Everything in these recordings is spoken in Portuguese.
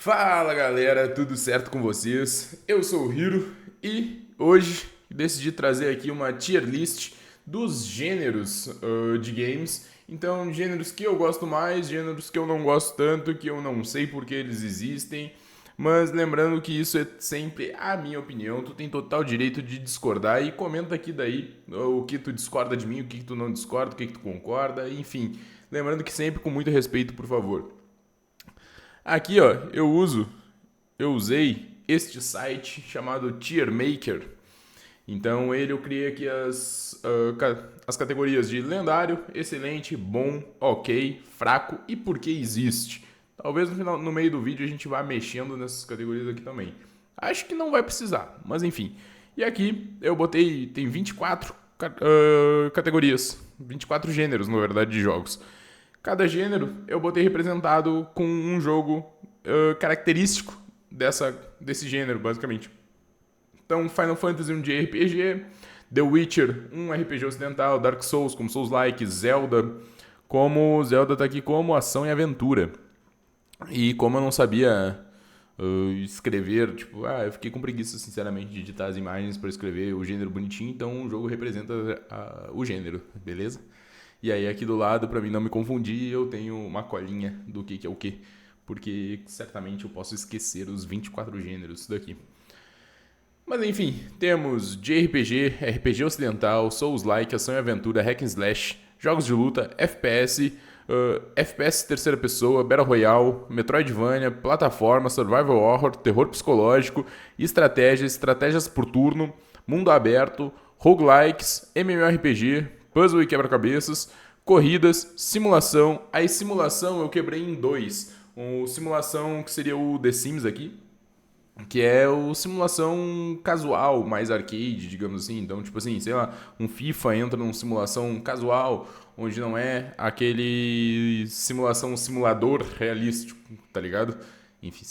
Fala galera, tudo certo com vocês? Eu sou o Hiro e hoje decidi trazer aqui uma tier list dos gêneros de games. Então, gêneros que eu gosto mais, gêneros que eu não gosto tanto, que eu não sei por que eles existem. Mas lembrando que isso é sempre a minha opinião, tu tem total direito de discordar e comenta aqui daí o que tu discorda de mim, o que tu não discorda, o que tu concorda, enfim. Lembrando que sempre com muito respeito, por favor. Aqui, ó, eu usei este site chamado Tier Maker. Então, eu criei aqui as categorias de lendário, excelente, bom, ok, fraco e por que existe. Talvez no meio do vídeo a gente vá mexendo nessas categorias aqui também. Acho que não vai precisar, mas enfim. E aqui eu botei, tem 24 categorias, 24 gêneros, na verdade, de jogos. Cada gênero eu botei representado com um jogo característico desse gênero, basicamente. Então, Final Fantasy um de RPG, The Witcher, um RPG ocidental, Dark Souls como Souls-like, Zelda tá aqui como ação e aventura. E como eu não sabia escrever, tipo, eu fiquei com preguiça, sinceramente, de editar as imagens para escrever o gênero bonitinho, então o jogo representa o gênero, beleza? E aí aqui do lado, para mim não me confundir, eu tenho uma colinha do que é o que, porque certamente eu posso esquecer os 24 gêneros daqui. Mas enfim, temos JRPG, RPG ocidental, Souls-like, ação e aventura, hack and slash, jogos de luta, FPS, FPS terceira pessoa, Battle Royale, Metroidvania, plataforma, survival horror, terror psicológico, estratégias por turno, mundo aberto, roguelikes, MMORPG, puzzle e quebra-cabeças, corridas, simulação. Aí simulação eu quebrei em dois. O simulação que seria o The Sims aqui, que é o simulação casual, mais arcade, digamos assim. Então, tipo assim, sei lá, um FIFA entra num simulação casual, onde não é aquele simulador realístico, tá ligado? Enfim,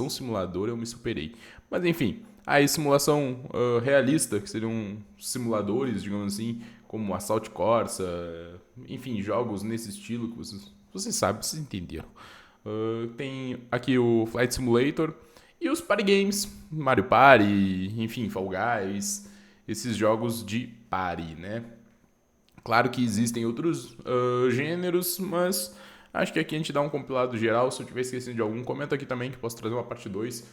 simulador eu me superei. Mas enfim, aí simulação realista, que seriam simuladores, digamos assim, como Assault Corsa, enfim, jogos nesse estilo que vocês sabem, vocês entenderam. Tem aqui o Flight Simulator e os party games, Mario Party, enfim, Fall Guys, esses jogos de party, né? Claro que existem outros gêneros, mas acho que aqui a gente dá um compilado geral. Se eu tiver esquecendo de algum, comenta aqui também que posso trazer uma parte 2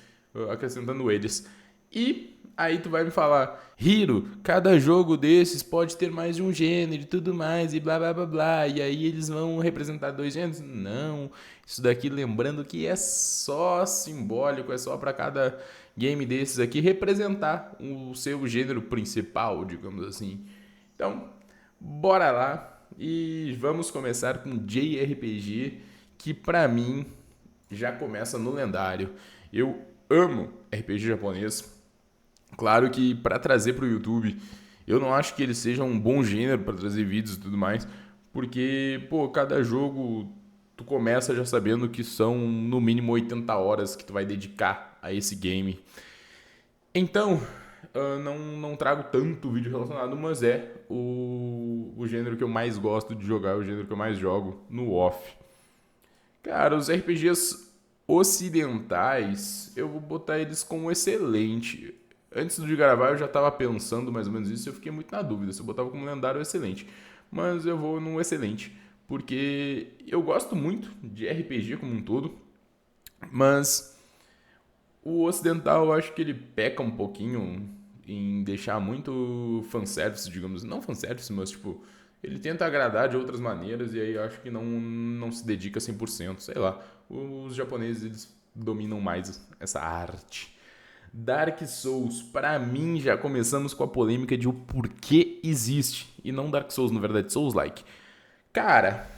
acrescentando eles. E aí tu vai me falar, Hiro, cada jogo desses pode ter mais de um gênero e tudo mais, e blá blá blá blá. E aí eles vão representar dois gêneros? Não, isso daqui lembrando que é só simbólico, é só para cada game desses aqui representar o seu gênero principal, digamos assim. Então, bora lá e vamos começar com JRPG, que pra mim já começa no lendário. Eu amo RPG japonês. Claro que para trazer para o YouTube, eu não acho que ele seja um bom gênero para trazer vídeos e tudo mais, porque, pô, cada jogo tu começa já sabendo que são no mínimo 80 horas que tu vai dedicar a esse game. Então, não trago tanto vídeo relacionado, mas é o gênero que eu mais gosto de jogar, o gênero que eu mais jogo no off. Cara, os RPGs ocidentais, eu vou botar eles como excelente. Antes de gravar eu já tava pensando mais ou menos isso, eu fiquei muito na dúvida se eu botava como lendário ou excelente. Mas eu vou no excelente, porque eu gosto muito de RPG como um todo, mas o ocidental eu acho que ele peca um pouquinho em deixar muito fanservice, digamos. Não fanservice, mas tipo, ele tenta agradar de outras maneiras e aí eu acho que não se dedica 100%. Sei lá, os japoneses eles dominam mais essa arte. Dark Souls, pra mim já começamos com a polêmica de o porquê existe. E não Dark Souls, na verdade, Souls-like. Cara,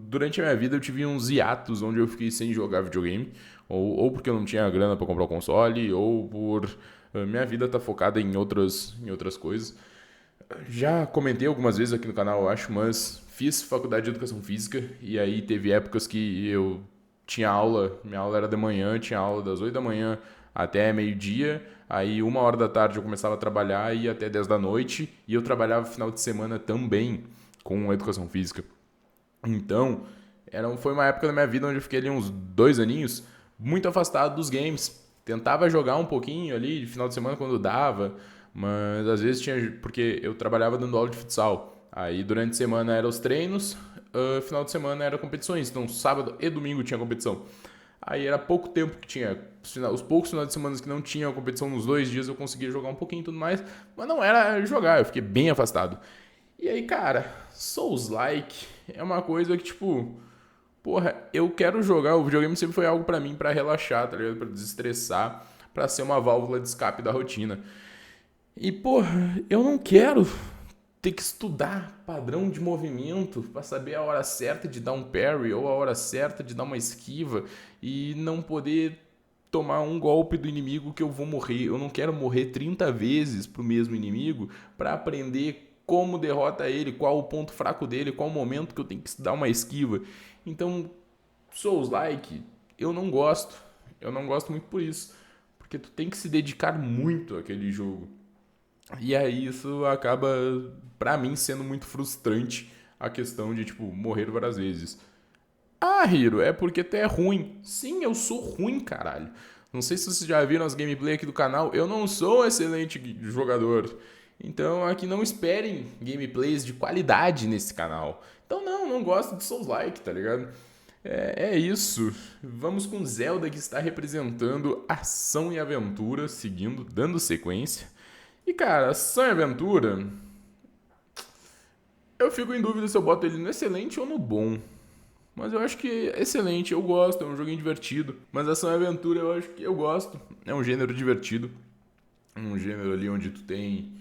durante a minha vida, eu tive uns hiatos onde eu fiquei sem jogar videogame, ou porque eu não tinha grana para comprar o console, ou por minha vida tá focada em outras coisas. Já comentei algumas vezes aqui no canal, eu acho, mas fiz faculdade de educação física e aí teve épocas que eu tinha aula, minha aula era de manhã, tinha aula das 8 da manhã até meio-dia, aí 1 hora da tarde eu começava a trabalhar e ia até 10 da noite, e eu trabalhava final de semana também com educação física. Então, foi uma época da minha vida onde eu fiquei ali uns 2 aninhos, muito afastado dos games. Tentava jogar um pouquinho ali, de final de semana quando dava, mas às vezes tinha... Porque eu trabalhava dando aula de futsal. Aí durante a semana eram os treinos, final de semana eram competições. Então sábado e domingo tinha competição. Aí era pouco tempo que tinha. Os poucos finais de semana que não tinha competição nos 2 dias eu conseguia jogar um pouquinho e tudo mais. Mas não era jogar, eu fiquei bem afastado. E aí, cara, Souls-like é uma coisa que, tipo... Porra, eu quero jogar. O videogame sempre foi algo pra mim pra relaxar, tá ligado? Pra desestressar, pra ser uma válvula de escape da rotina. E, porra, eu não quero ter que estudar padrão de movimento pra saber a hora certa de dar um parry ou a hora certa de dar uma esquiva e não poder tomar um golpe do inimigo que eu vou morrer. Eu não quero morrer 30 vezes pro mesmo inimigo pra aprender como derrota ele, qual o ponto fraco dele, qual o momento que eu tenho que dar uma esquiva. Então, Souls-like, eu não gosto. Eu não gosto muito por isso. Porque tu tem que se dedicar muito àquele jogo. E aí isso acaba, pra mim, sendo muito frustrante a questão de, tipo, morrer várias vezes. Ah, Hiro, é porque tu é ruim. Sim, eu sou ruim, caralho. Não sei se vocês já viram as gameplay aqui do canal, eu não sou um excelente jogador. Então aqui não esperem gameplays de qualidade nesse canal. Então não gosto de Souls-like, tá ligado? É isso. Vamos com Zelda que está representando ação e aventura, seguindo, dando sequência. E cara, ação e aventura, eu fico em dúvida se eu boto ele no excelente ou no bom. Mas eu acho que é excelente, eu gosto, é um joguinho divertido. Mas ação e aventura eu acho que eu gosto. É um gênero divertido. Um gênero ali onde tu tem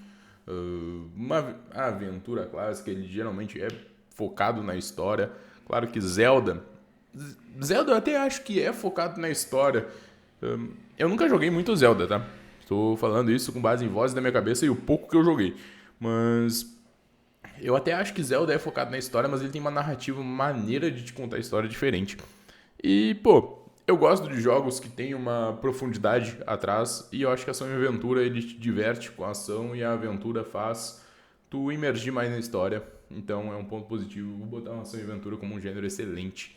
uma aventura clássica, ele geralmente é focado na história. Claro que Zelda eu até acho que é focado na história. Eu nunca joguei muito Zelda, tá? Estou falando isso com base em vozes da minha cabeça e o pouco que eu joguei. Mas eu até acho que Zelda é focado na história, mas ele tem uma narrativa, uma maneira de te contar a história diferente. E, pô, eu gosto de jogos que tem uma profundidade atrás e eu acho que a ação e aventura ele te diverte com a ação e a aventura faz tu imergir mais na história. Então é um ponto positivo. Vou botar uma ação e aventura como um gênero excelente.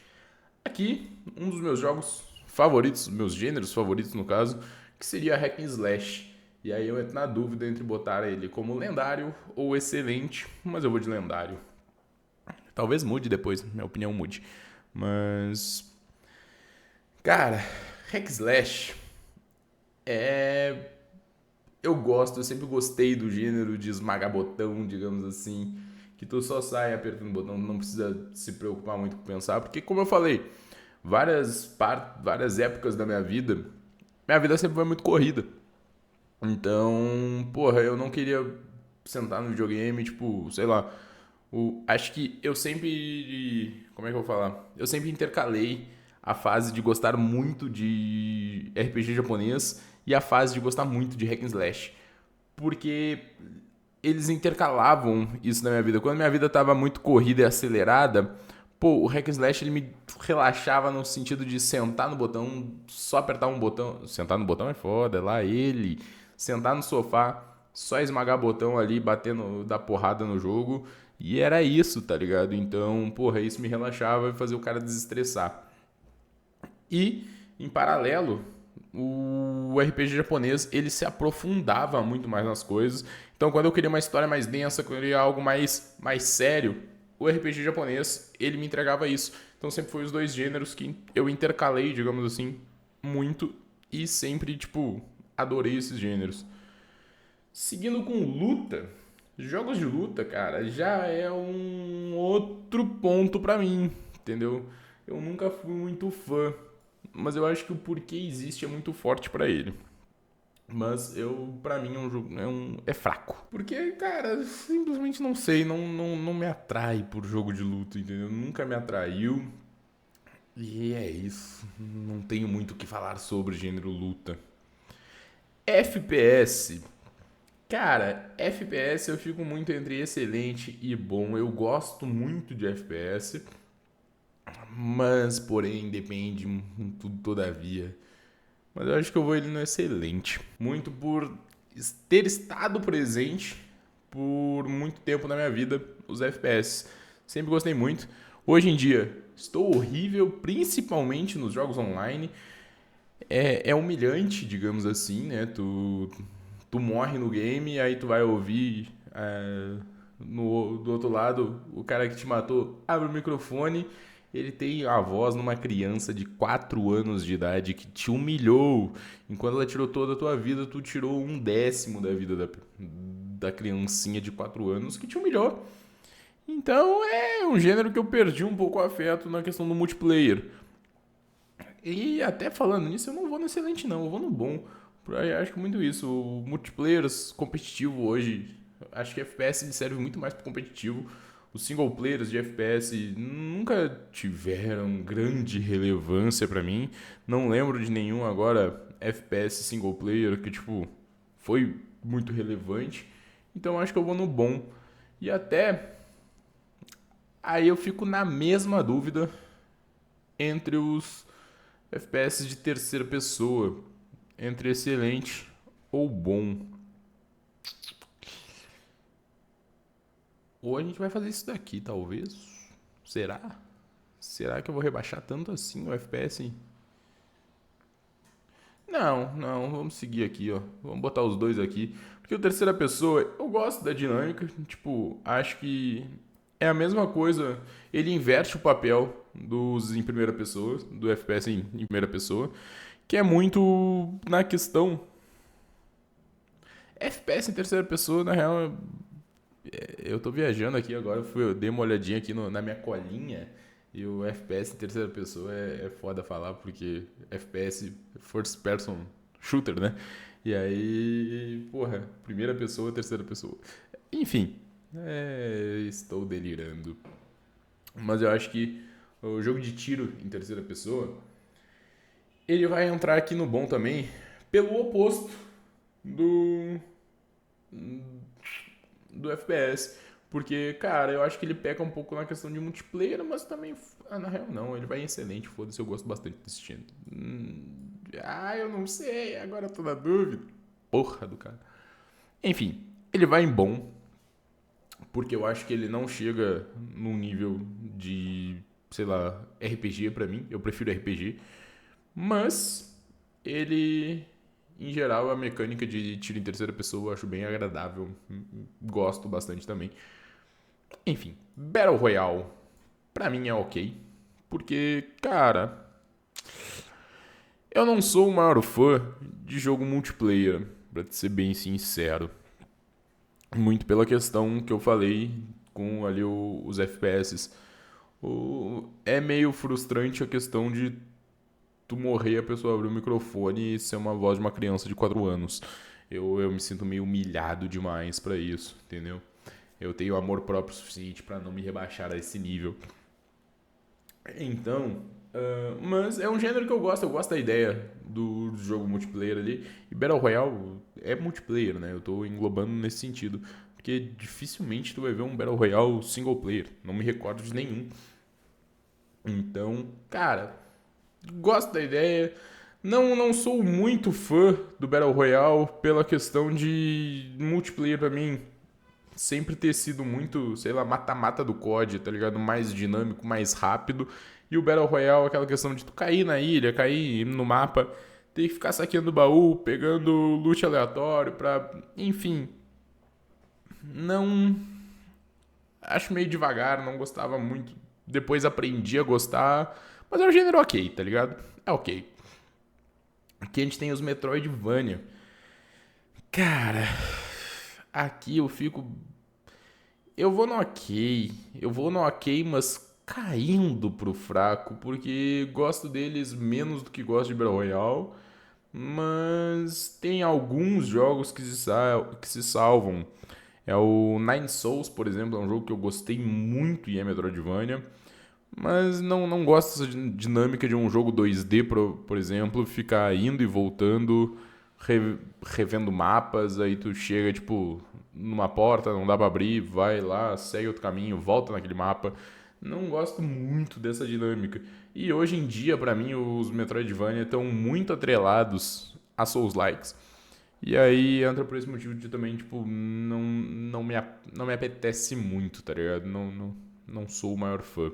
Aqui, um dos meus jogos favoritos, meus gêneros favoritos no caso, que seria Hack and Slash. E aí eu entro na dúvida entre botar ele como lendário ou excelente, mas eu vou de lendário. Talvez mude depois, minha opinião mude. Mas, cara, Hack and Slash é... Eu gosto, eu sempre gostei do gênero de esmagar botão, digamos assim. Que tu só sai apertando o botão, não precisa se preocupar muito com pensar. Porque, como eu falei, várias épocas da minha vida sempre foi muito corrida. Então, porra, eu não queria sentar no videogame, tipo, sei lá. Acho que eu sempre. Como é que eu vou falar? Eu sempre intercalei a fase de gostar muito de RPG japonês e a fase de gostar muito de Hack and Slash. Porque eles intercalavam isso na minha vida. Quando minha vida tava muito corrida e acelerada, pô, o Hack and Slash ele me relaxava no sentido de sentar no botão, só apertar um botão. Sentar no botão é foda, é lá ele. Sentar no sofá, só esmagar botão ali, batendo, dar porrada no jogo. E era isso, tá ligado? Então, porra, isso me relaxava e fazia o cara desestressar. E, em paralelo, o RPG japonês, ele se aprofundava muito mais nas coisas. Então, quando eu queria uma história mais densa, quando eu queria algo mais sério, o RPG japonês, ele me entregava isso. Então, sempre foi os dois gêneros que eu intercalei, digamos assim, muito. E sempre, tipo, adorei esses gêneros. Seguindo com luta, jogos de luta, cara, já é um outro ponto pra mim, entendeu? Eu nunca fui muito fã, mas eu acho que o porquê existe é muito forte pra ele. Mas pra mim, é um jogo é fraco. Porque, cara, simplesmente não sei, não me atrai por jogo de luta, entendeu? Nunca me atraiu. E é isso. Não tenho muito o que falar sobre gênero luta. FPS. Cara, FPS eu fico muito entre excelente e bom. Eu gosto muito de FPS, mas porém depende tudo todavia. Mas eu acho que eu vou ele no excelente. Muito por ter estado presente por muito tempo na minha vida, os FPS. Sempre gostei muito. Hoje em dia, estou horrível, principalmente nos jogos online. é humilhante, digamos assim, né? Tu morre no game, aí tu vai ouvir do outro lado, o cara que te matou abre o microfone, ele tem a voz numa criança de 4 anos de idade que te humilhou. Enquanto ela tirou toda a tua vida, tu tirou 1/10 da vida da criancinha de 4 anos que te humilhou. Então é um gênero que eu perdi um pouco o afeto na questão do multiplayer. E até falando nisso, eu não vou no excelente não, eu vou no bom. Eu acho que muito isso, o multiplayer competitivo hoje, acho que FPS serve muito mais para competitivo. Os single players de FPS nunca tiveram grande relevância para mim. Não lembro de nenhum agora FPS single player que tipo foi muito relevante. Então acho que eu vou no bom. E até aí eu fico na mesma dúvida entre os FPS de terceira pessoa, entre excelente ou bom. Ou a gente vai fazer isso daqui, talvez. Será? Será que eu vou rebaixar tanto assim o FPS? Não, vamos seguir aqui, ó. Vamos botar os dois aqui. Porque o terceira pessoa, eu gosto da dinâmica. Tipo, acho que é a mesma coisa. Ele inverte o papel dos em primeira pessoa, do FPS em primeira pessoa, que é muito na questão. FPS em terceira pessoa, na real, eu tô viajando aqui agora, eu dei uma olhadinha aqui na minha colinha e o FPS em terceira pessoa é foda falar porque FPS, first person shooter, né? E aí, porra, primeira pessoa, terceira pessoa. Enfim, estou delirando. Mas eu acho que o jogo de tiro em terceira pessoa, ele vai entrar aqui no bom também, pelo oposto do do FPS. Porque, cara, eu acho que ele peca um pouco na questão de multiplayer, mas também. Na real, não. Ele vai em excelente, foda-se, eu gosto bastante desse time. Eu não sei, agora eu tô na dúvida. Porra do cara. Enfim, ele vai em bom, porque eu acho que ele não chega num nível de, sei lá, RPG pra mim. Eu prefiro RPG. Mas ele, em geral, a mecânica de tiro em terceira pessoa eu acho bem agradável. Gosto bastante também. Enfim, Battle Royale pra mim é ok. Porque, cara, eu não sou o maior fã de jogo multiplayer, pra te ser bem sincero. Muito pela questão que eu falei com ali os FPS. É meio frustrante a questão de tu morrer e a pessoa abrir o microfone e ser uma voz de uma criança de 4 anos. Eu me sinto meio humilhado demais pra isso, entendeu? Eu tenho amor próprio suficiente pra não me rebaixar a esse nível. Então, mas é um gênero que eu gosto da ideia do jogo multiplayer ali. E Battle Royale é multiplayer, né? Eu tô englobando nesse sentido. Porque dificilmente tu vai ver um Battle Royale single player. Não me recordo de nenhum. Então, cara, gosto da ideia. Não sou muito fã do Battle Royale pela questão de multiplayer pra mim sempre ter sido muito, sei lá, mata-mata do COD, tá ligado? Mais dinâmico, mais rápido. E o Battle Royale, aquela questão de tu cair na ilha, cair no mapa, ter que ficar saqueando baú, pegando loot aleatório pra. Enfim. Não. Acho meio devagar, não gostava muito. Depois aprendi a gostar. Mas é um gênero ok, tá ligado? É ok. Aqui a gente tem os Metroidvania. Cara, aqui eu fico. Eu vou no ok. Eu vou no ok, mas caindo pro fraco, porque gosto deles menos do que gosto de Battle Royale. Mas tem alguns jogos que se salvam. É o Nine Souls, por exemplo, é um jogo que eu gostei muito e é Metroidvania. Mas não gosto dessa dinâmica de um jogo 2D, por exemplo, ficar indo e voltando, revendo mapas, aí tu chega, tipo, numa porta, não dá pra abrir, vai lá, segue outro caminho, volta naquele mapa. Não gosto muito dessa dinâmica. E hoje em dia, pra mim, os Metroidvania estão muito atrelados a Souls-likes. E aí entra por esse motivo de também, tipo, não me apetece muito, tá ligado? Não sou o maior fã.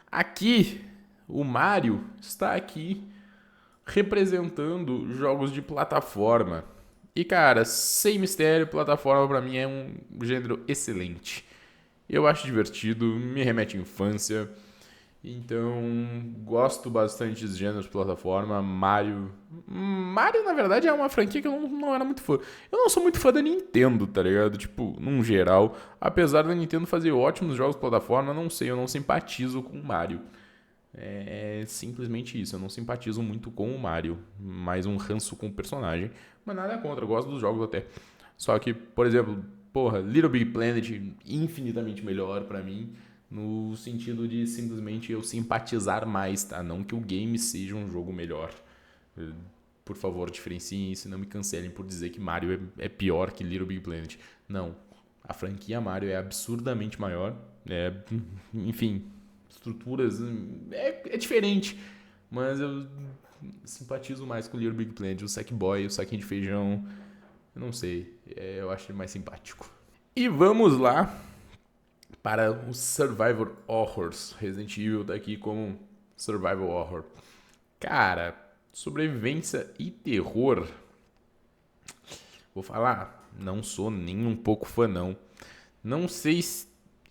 Aqui, o Mario está aqui representando jogos de plataforma. E cara, sem mistério, plataforma pra mim é um gênero excelente. Eu acho divertido, me remete à infância. Então, gosto bastante dos gêneros de plataforma. Mario, na verdade, é uma franquia que eu não era muito fã. Eu não sou muito fã da Nintendo, tá ligado? Tipo, num geral. Apesar da Nintendo fazer ótimos jogos de plataforma, não sei, eu não simpatizo com o Mario. É simplesmente isso, eu não simpatizo muito com o Mario. Mais um ranço com o personagem. Mas nada contra, eu gosto dos jogos até. Só que, por exemplo, porra, Little Big Planet, infinitamente melhor pra mim. No sentido de simplesmente eu simpatizar mais, tá? Não que o game seja um jogo melhor. Por favor, diferenciem isso e não me cancelem por dizer que Mario é pior que Little Big Planet. Não. A franquia Mario é absurdamente maior. Enfim, estruturas. É diferente. Mas eu simpatizo mais com Little Big Planet. O Sackboy, o saquinho de feijão. Eu não sei. Eu acho ele mais simpático. E vamos lá para os Survivor Horrors. Resident Evil tá aqui como Survival Horror. Cara, sobrevivência e terror. Vou falar, não sou nem um pouco fã não. Não sei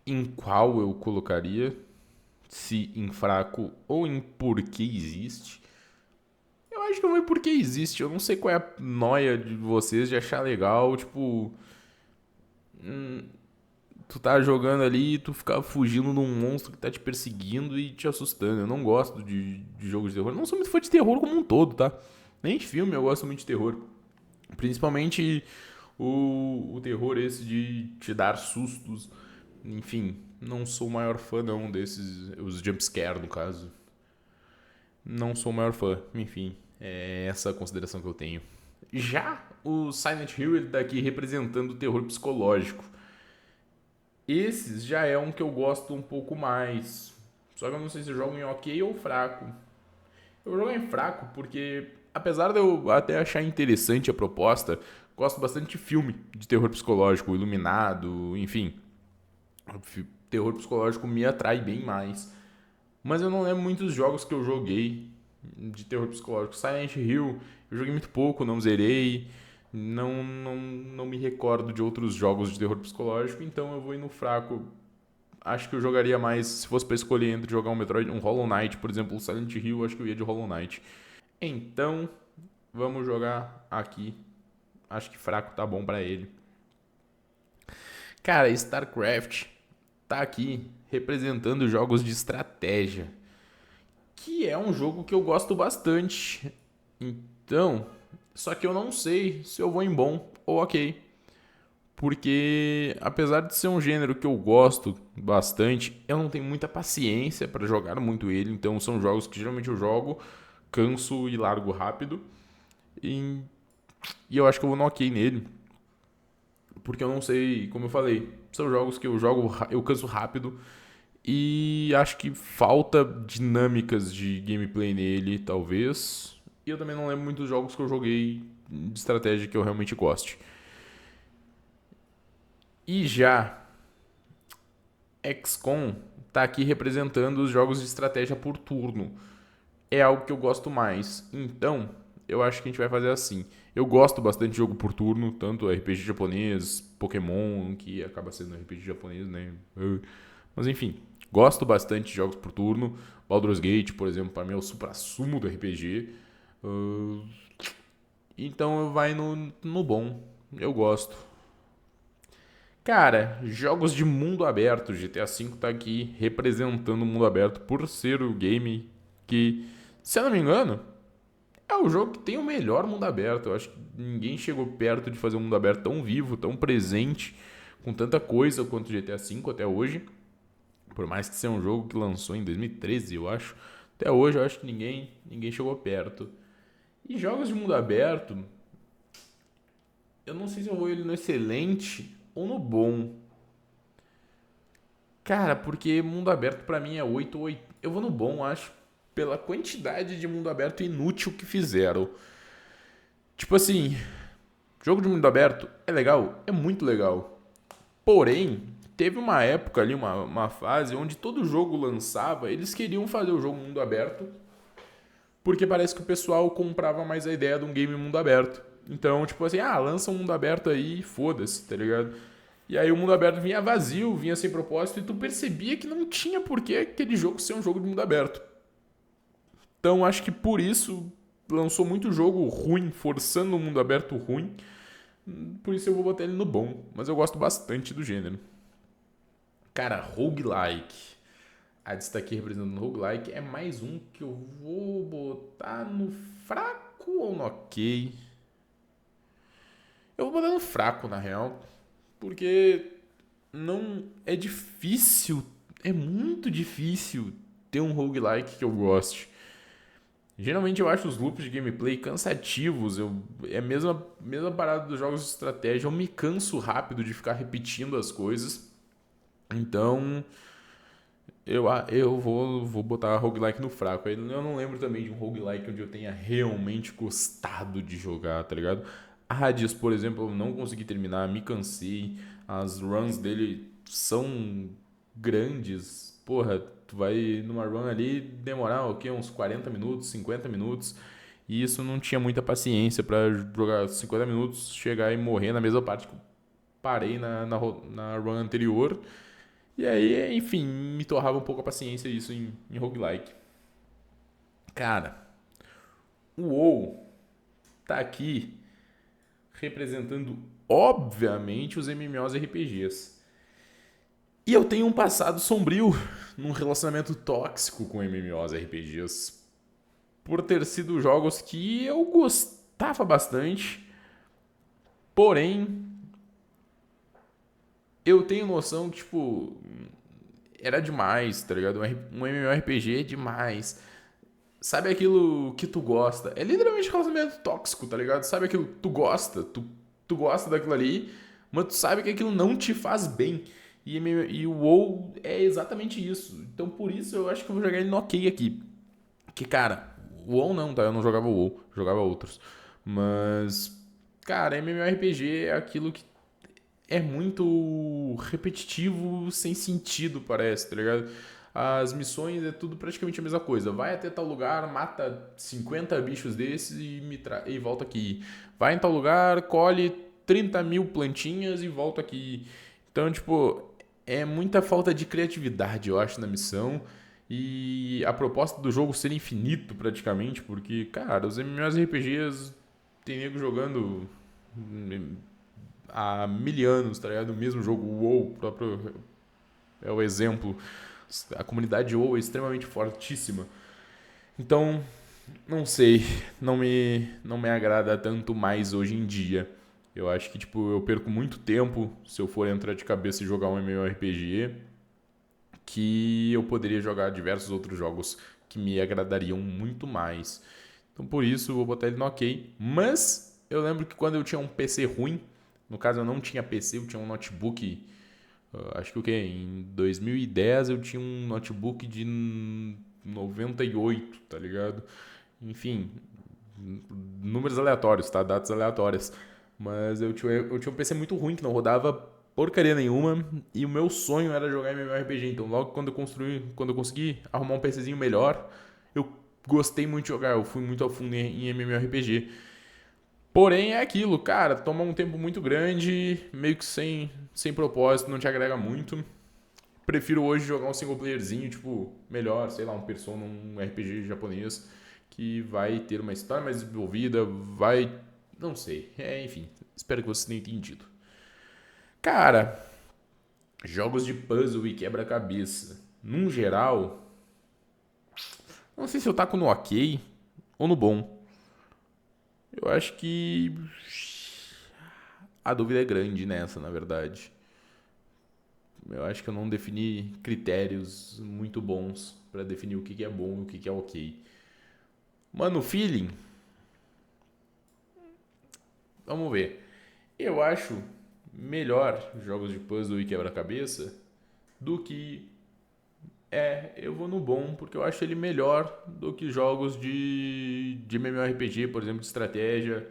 em qual eu colocaria, se em fraco ou em porquê existe. Eu acho que eu vou em porquê existe. Eu não sei qual é a noia de vocês de achar legal, tipo, tu tá jogando ali e tu ficar fugindo de um monstro que tá te perseguindo e te assustando. Eu não gosto de jogos de terror. Eu não sou muito fã de terror como um todo, tá? Nem de filme eu gosto muito de terror. Principalmente o terror esse de te dar sustos. Enfim, não sou o maior fã não desses, os jumpscare no caso. Não sou o maior fã, enfim, é essa a consideração que eu tenho. Já o Silent Hill, ele tá aqui representando o terror psicológico. Esses já é um que eu gosto um pouco mais. Só que eu não sei se eu jogo em ok ou fraco. Eu jogo em fraco porque, apesar de eu até achar interessante a proposta, gosto bastante de filme de terror psicológico, Iluminado, enfim. Terror psicológico me atrai bem mais. Mas eu não lembro muitos jogos que eu joguei de terror psicológico. Silent Hill, eu joguei muito pouco, não zerei. Não me recordo de outros jogos de terror psicológico, então eu vou ir no fraco. Acho que eu jogaria mais, se fosse pra escolher entre jogar um Metroid, um Hollow Knight, por exemplo, o Silent Hill, acho que eu ia de Hollow Knight. Então, vamos jogar aqui. Acho que fraco tá bom pra ele. Cara, StarCraft tá aqui representando jogos de estratégia, que é um jogo que eu gosto bastante. Então, só que eu não sei se eu vou em bom ou ok. Porque, apesar de ser um gênero que eu gosto bastante, eu não tenho muita paciência para jogar muito ele. Então, são jogos que geralmente eu jogo, canso e largo rápido. E, e eu acho que eu vou no ok nele. Porque eu não sei, como eu falei, são jogos que eu jogo, eu canso rápido. E acho que falta dinâmicas de gameplay nele, talvez. E eu também não lembro muitos jogos que eu joguei de estratégia que eu realmente goste. E já XCOM tá aqui representando os jogos de estratégia por turno. É algo que eu gosto mais. Então, eu acho que a gente vai fazer assim. Eu gosto bastante de jogo por turno, tanto RPG japonês, Pokémon, que acaba sendo RPG japonês, né? Mas enfim, gosto bastante de jogos por turno. Baldur's Gate, por exemplo, para mim é o supra-sumo do RPG. Então vai no bom. Eu gosto. Cara, jogos de mundo aberto. GTA V tá aqui representando o mundo aberto por ser o game que, se eu não me engano, é o jogo que tem o melhor mundo aberto. Eu acho que ninguém chegou perto de fazer um mundo aberto tão vivo, tão presente, com tanta coisa quanto o GTA V até hoje. Por mais que seja um jogo que lançou em 2013, eu acho. Até hoje eu acho que ninguém chegou perto. E jogos de mundo aberto, eu não sei se eu vou ele no excelente ou no bom. Cara, porque mundo aberto pra mim é 8 ou 8. Eu vou no bom, acho, pela quantidade de mundo aberto inútil que fizeram. Tipo assim, jogo de mundo aberto é legal? É muito legal. Porém, teve uma época ali, uma fase, onde todo jogo lançava, eles queriam fazer o jogo mundo aberto porque parece que o pessoal comprava mais a ideia de um game mundo aberto. Então, tipo assim, lança um mundo aberto aí, foda-se, tá ligado? E aí o mundo aberto vinha vazio, vinha sem propósito, e tu percebia que não tinha por que aquele jogo ser um jogo de mundo aberto. Então, acho que por isso lançou muito jogo ruim, forçando um mundo aberto ruim. Por isso eu vou botar ele no bom, mas eu gosto bastante do gênero. Cara, roguelike. A destaque representando roguelike é mais um que eu vou botar no fraco ou no ok? Eu vou botar no fraco, na real. Porque não é difícil, é muito difícil ter um roguelike que eu goste. Geralmente eu acho os loops de gameplay cansativos. É a mesma parada dos jogos de estratégia. Eu me canso rápido de ficar repetindo as coisas. Então, eu vou botar roguelike no fraco. Eu não lembro também de um roguelike onde eu tenha realmente gostado de jogar, tá ligado? Hades, por exemplo, eu não consegui terminar, me cansei. As runs dele são grandes. Porra, tu vai numa run ali demorar o quê? Uns 40 minutos, 50 minutos. E isso não tinha muita paciência pra jogar 50 minutos, chegar e morrer na mesma parte que eu parei na run anterior. E aí, enfim, me torrava um pouco a paciência isso em roguelike. Cara, o WoW tá aqui representando, obviamente, os MMORPGs. E eu tenho um passado sombrio num relacionamento tóxico com MMORPGs. Por ter sido jogos que eu gostava bastante, porém, eu tenho noção que, tipo, era demais, tá ligado? Um MMORPG é demais. Sabe aquilo que tu gosta? É literalmente um relacionamento tóxico, tá ligado? Sabe aquilo que tu gosta? Tu gosta daquilo ali, mas tu sabe que aquilo não te faz bem. E o WoW é exatamente isso. Então por isso eu acho que eu vou jogar ele no ok aqui. Que, cara, o WoW não, tá? Eu não jogava o WoW, jogava outros. Mas, cara, MMORPG é aquilo que é muito repetitivo, sem sentido, parece, tá ligado? As missões é tudo praticamente a mesma coisa. Vai até tal lugar, mata 50 bichos desses e volta aqui. Vai em tal lugar, colhe 30 mil plantinhas e volta aqui. Então, tipo, é muita falta de criatividade, eu acho, na missão. E a proposta do jogo ser infinito, praticamente, porque, cara, os MMORPGs tem nego jogando há mil anos, tá ligado? O mesmo jogo, o WoW, próprio é o exemplo. A comunidade WoW é extremamente fortíssima. Então, não sei, não me agrada tanto mais hoje em dia. Eu acho que tipo, eu perco muito tempo se eu for entrar de cabeça e jogar um MMORPG, que eu poderia jogar diversos outros jogos que me agradariam muito mais. Então por isso eu vou botar ele no ok. Mas eu lembro que quando eu tinha um PC ruim, no caso eu não tinha PC, eu tinha um notebook. Acho que o que? Em 2010 eu tinha um notebook de 98, tá ligado? Enfim, números aleatórios, tá? Datas aleatórias. Mas eu tinha um PC muito ruim que não rodava porcaria nenhuma e o meu sonho era jogar MMORPG. Então, logo quando eu consegui arrumar um PCzinho melhor, eu gostei muito de jogar. Eu fui muito a fundo em MMORPG. Porém, é aquilo, cara, toma um tempo muito grande, meio que sem propósito, não te agrega muito. Prefiro hoje jogar um single playerzinho, tipo, melhor, sei lá, um Persona, um RPG japonês, que vai ter uma história mais desenvolvida, vai. Não sei. Enfim, espero que vocês tenham entendido. Cara, jogos de puzzle e quebra-cabeça. Num geral, não sei se eu taco no ok ou no bom. Eu acho que a dúvida é grande nessa, na verdade. Eu acho que eu não defini critérios muito bons pra definir o que é bom e o que é ok. Mano, feeling, vamos ver. Eu acho melhor jogos de puzzle e quebra-cabeça do que eu vou no bom, porque eu acho ele melhor do que jogos de MMORPG, por exemplo, de estratégia,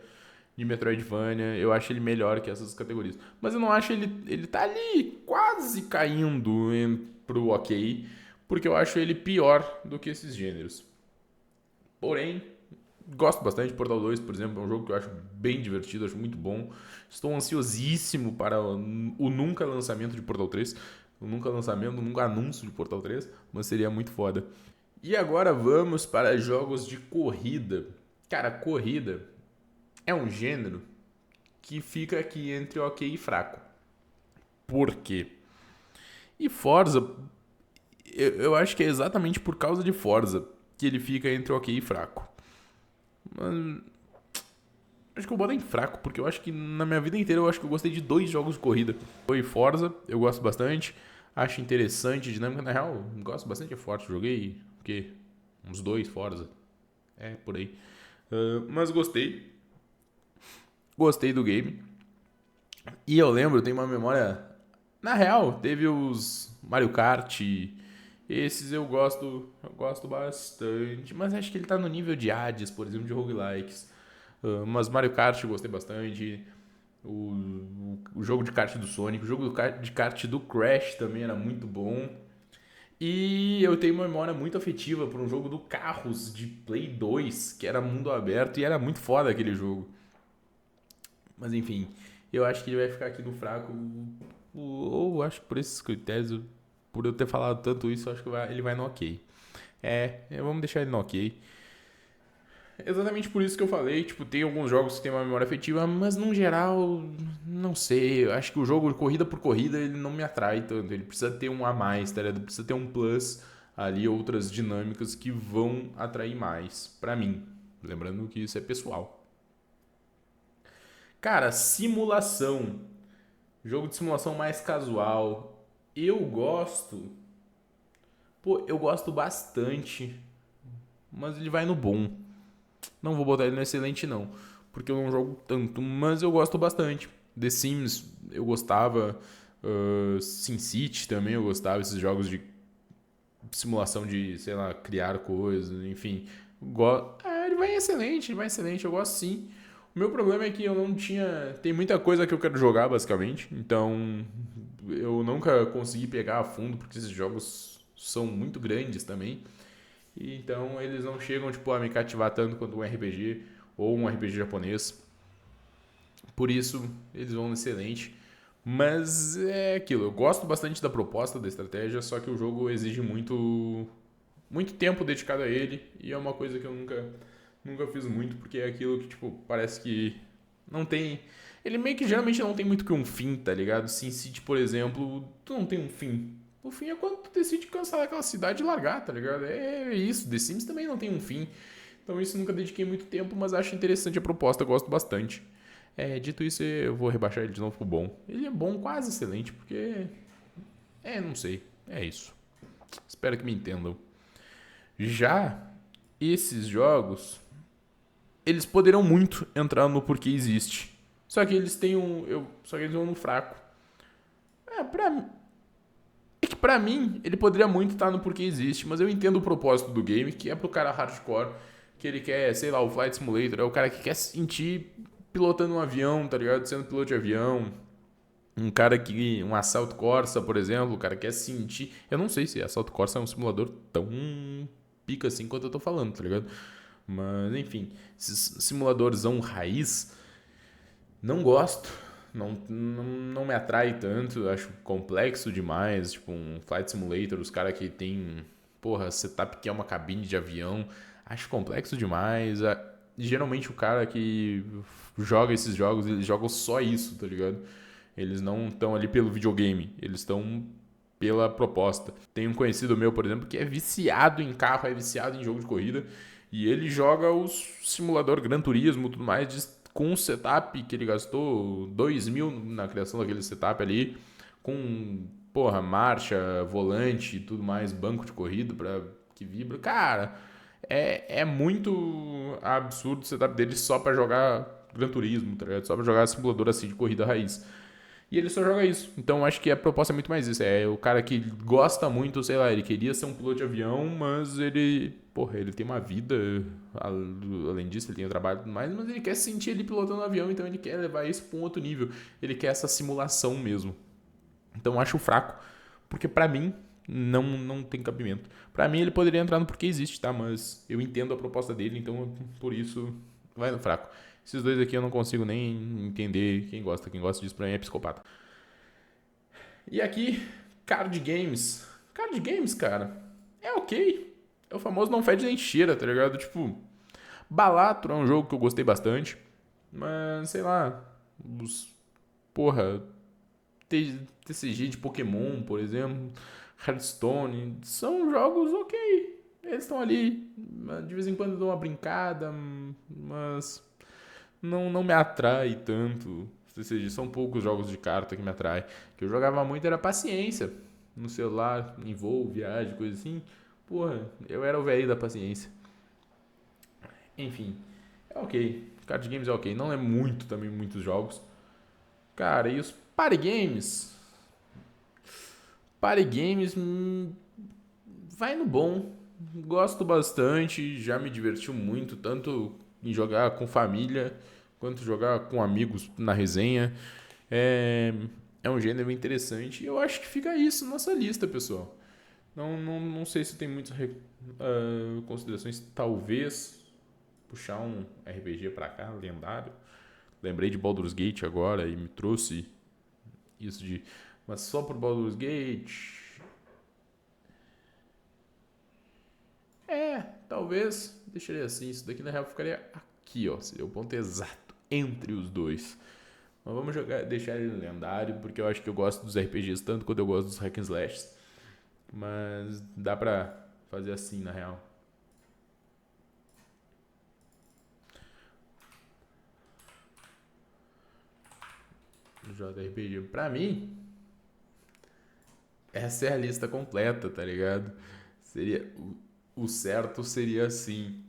de Metroidvania. Eu acho ele melhor que essas categorias. Mas eu não acho ele tá ali quase caindo pro ok, porque eu acho ele pior do que esses gêneros. Porém, gosto bastante de Portal 2, por exemplo, é um jogo que eu acho bem divertido, acho muito bom. Estou ansiosíssimo para o nunca lançamento de Portal 3. O nunca lançamento, o nunca anúncio de Portal 3, mas seria muito foda. E agora vamos para jogos de corrida. Cara, corrida é um gênero que fica aqui entre ok e fraco. Por quê? E Forza, eu acho que é exatamente por causa de Forza que ele fica entre ok e fraco. Mas acho que eu boto em fraco, porque eu acho que na minha vida inteira eu acho que eu gostei de 2 jogos de corrida. Foi Forza, eu gosto bastante. Acho interessante, dinâmica. Na real, gosto bastante de Forza. Joguei, o quê? Uns 2 Forza. É, por aí. Mas gostei. Gostei do game. E eu lembro, tem uma memória. Na real, teve os Mario Kart. Esses eu gosto bastante. Mas acho que ele tá no nível de Hades, por exemplo, de roguelikes. Mas Mario Kart eu gostei bastante. O jogo de kart do Sonic, o jogo de kart do Crash também era muito bom. E eu tenho uma memória muito afetiva para um jogo do Carros de Play 2, que era mundo aberto e era muito foda aquele jogo. Mas enfim, eu acho que ele vai ficar aqui no fraco. Ou acho que por esses critérios, por eu ter falado tanto isso, eu acho que ele vai no ok. Vamos deixar ele no ok. Exatamente por isso que eu falei, tipo, tem alguns jogos que tem uma memória afetiva, mas no geral, não sei, eu acho que o jogo corrida por corrida, ele não me atrai tanto, ele precisa ter um a mais, tá ligado? Precisa ter um plus ali, outras dinâmicas que vão atrair mais pra mim. Lembrando que isso é pessoal. Cara, simulação. Jogo de simulação mais casual. Eu gosto. Pô, eu gosto bastante, mas ele vai no bom. Não vou botar ele no excelente, não. Porque eu não jogo tanto, mas eu gosto bastante. The Sims eu gostava. SimCity também eu gostava. Esses jogos de simulação de, sei lá, criar coisas, enfim. Ele vai excelente, ele vai excelente. Eu gosto sim. O meu problema é que eu não tinha. Tem muita coisa que eu quero jogar, basicamente. Então eu nunca consegui pegar a fundo, porque esses jogos são muito grandes também. E então eles não chegam tipo, a me cativar tanto quanto um RPG ou um RPG japonês. Por isso, eles vão excelente. Mas é aquilo, eu gosto bastante da proposta, da estratégia, só que o jogo exige muito tempo dedicado a ele e é uma coisa que eu nunca fiz muito, porque é aquilo que tipo, parece que não tem, ele meio que geralmente não tem muito que um fim, tá ligado? SimCity, por exemplo, tu não tem um fim. O fim é quando tu decide cancelar aquela cidade e largar, tá ligado? É isso. The Sims também não tem um fim. Então isso eu nunca dediquei muito tempo, mas acho interessante a proposta, gosto bastante. Dito isso, eu vou rebaixar ele de novo pro bom. Ele é bom, quase excelente, porque. Não sei. É isso. Espero que me entendam. Já esses jogos, eles poderão muito entrar no porquê existe. Só que eles têm só que eles vão no fraco. Pra, É que pra mim, ele poderia muito estar no porquê existe, mas eu entendo o propósito do game, que é pro cara hardcore, que ele quer, sei lá, o Flight Simulator, é o cara que quer se sentir pilotando um avião, tá ligado? Sendo piloto de avião. Um Assalto Corsa, por exemplo, o cara quer sentir. Eu não sei se Assalto Corsa é um simulador tão pica assim quanto eu tô falando, tá ligado? Mas, enfim, esses simuladorzão raiz, não gosto. Não me atrai tanto, acho complexo demais. Tipo, um Flight Simulator, os caras que tem, porra, setup que é uma cabine de avião, acho complexo demais. Geralmente o cara que joga esses jogos, eles jogam só isso, tá ligado? Eles não estão ali pelo videogame, eles estão pela proposta. Tem um conhecido meu, por exemplo, que é viciado em carro, é viciado em jogo de corrida, e ele joga o simulador Gran Turismo e tudo mais com um setup que ele gastou 2.000 na criação daquele setup ali, com, porra, marcha, volante e tudo mais, banco de corrida para que vibra. Cara, é muito absurdo o setup dele só para jogar Gran Turismo, tá ligado? Só pra jogar simulador assim de corrida raiz. E ele só joga isso. Então acho que a proposta é muito mais isso. É o cara que gosta muito, sei lá, ele queria ser um piloto de avião, mas ele, porra, ele tem uma vida, além disso, ele tem um trabalho e tudo mais, mas ele quer se sentir ele pilotando um avião, então ele quer levar isso para um outro nível. Ele quer essa simulação mesmo. Então acho fraco, porque pra mim não tem cabimento. Pra mim ele poderia entrar no Porque Existe, tá? Mas eu entendo a proposta dele, então por isso vai no fraco. Esses dois aqui eu não consigo nem entender quem gosta. Quem gosta disso pra mim é psicopata. E aqui, card games. Card games, cara, é ok. É o famoso não fede nem cheira, tá ligado? Tipo, Balatro é um jogo que eu gostei bastante. Mas, sei lá, TCG de Pokémon, por exemplo, Hearthstone, são jogos ok. Eles estão ali, de vez em quando dão uma brincada, mas não me atrai tanto. TCG, são poucos jogos de carta que me atraem. O que eu jogava muito era Paciência. No celular, em voo, viagem, coisa assim. Porra, eu era o velho da paciência. Enfim, é ok. Card games é ok. Não é muito também, muitos jogos. Cara, e os party games? Party games vai no bom. Gosto bastante. Já me divertiu muito, tanto em jogar com família quanto jogar com amigos na resenha. É um gênero interessante. E eu acho que fica isso na nossa lista, pessoal. Não sei se tem muitas considerações. Talvez puxar um RPG pra cá, lendário. Lembrei de Baldur's Gate agora e me trouxe isso de... Mas só por Baldur's Gate... talvez deixaria assim. Isso daqui na real ficaria aqui, ó. Seria o ponto exato entre os dois. Mas vamos deixar ele lendário, porque eu acho que eu gosto dos RPGs tanto quanto eu gosto dos hack and slashes. Mas dá pra fazer assim, na real. JRPG. Pra mim, essa é a lista completa, tá ligado? O certo seria assim.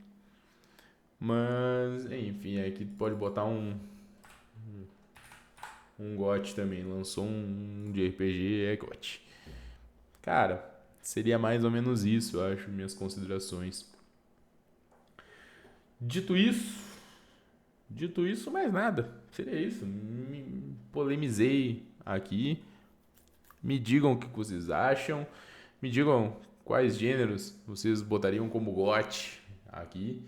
Mas, enfim, aqui pode botar um GOT também. Lançou um de RPG, é GOT. Cara, seria mais ou menos isso, eu acho, minhas considerações. Dito isso, mais nada. Seria isso. Me polemizei aqui. Me digam o que vocês acham. Me digam quais gêneros vocês botariam como GOT aqui.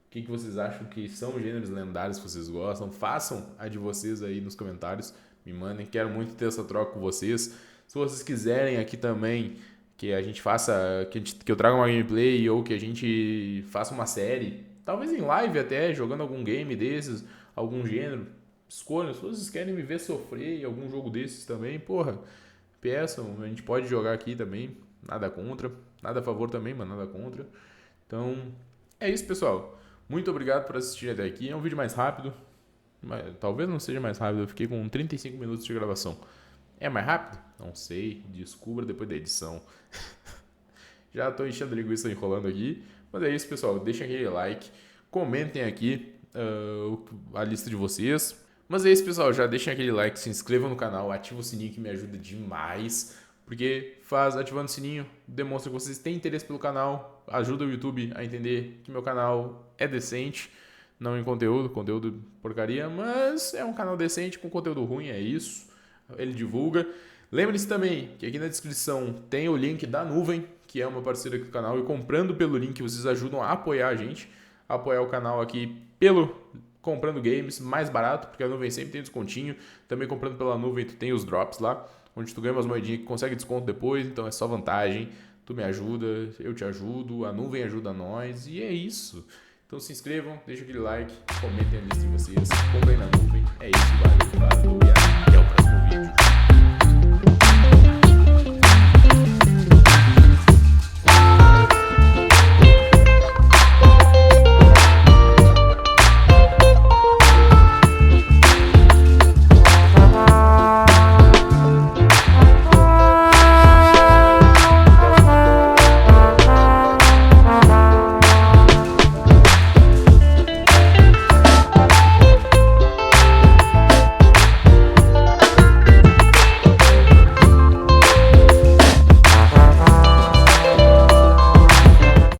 O que vocês acham que são gêneros lendários que vocês gostam. Façam a de vocês aí nos comentários. Me mandem. Quero muito ter essa troca com vocês. Se vocês quiserem aqui também que a gente faça, que eu traga uma gameplay ou que a gente faça uma série, talvez em live até, jogando algum game desses, algum gênero, escolham. Se vocês querem me ver sofrer em algum jogo desses também, porra, peçam, a gente pode jogar aqui também, nada contra, nada a favor também, mas nada contra. Então, é isso, pessoal. Muito obrigado por assistir até aqui. É um vídeo mais rápido, mas talvez não seja mais rápido, eu fiquei com 35 minutos de gravação. É mais rápido? Não sei, descubra depois da edição. Já tô enchendo linguiça enrolando aqui. Mas é isso, pessoal. Deixem aquele like. Comentem aqui a lista de vocês. Mas é isso, pessoal. Já deixem aquele like, se inscrevam no canal, ativem o sininho que me ajuda demais. Porque ativando o sininho, demonstra que vocês têm interesse pelo canal. Ajuda o YouTube a entender que meu canal é decente. Não em conteúdo porcaria. Mas é um canal decente com conteúdo ruim, é isso. Ele divulga. Lembre-se também que aqui na descrição tem o link da Nuvem, que é uma parceira aqui do canal, e comprando pelo link vocês ajudam a apoiar a gente, a apoiar o canal aqui comprando games mais barato, porque a Nuvem sempre tem descontinho. Também comprando pela Nuvem tu tem os drops lá, onde tu ganha umas moedinhas que consegue desconto depois, então é só vantagem. Tu me ajuda, eu te ajudo, a Nuvem ajuda nós, e é isso. Então se inscrevam, deixem aquele like, comentem a lista de vocês, comprem na Nuvem. É isso, valeu, e até o próximo vídeo.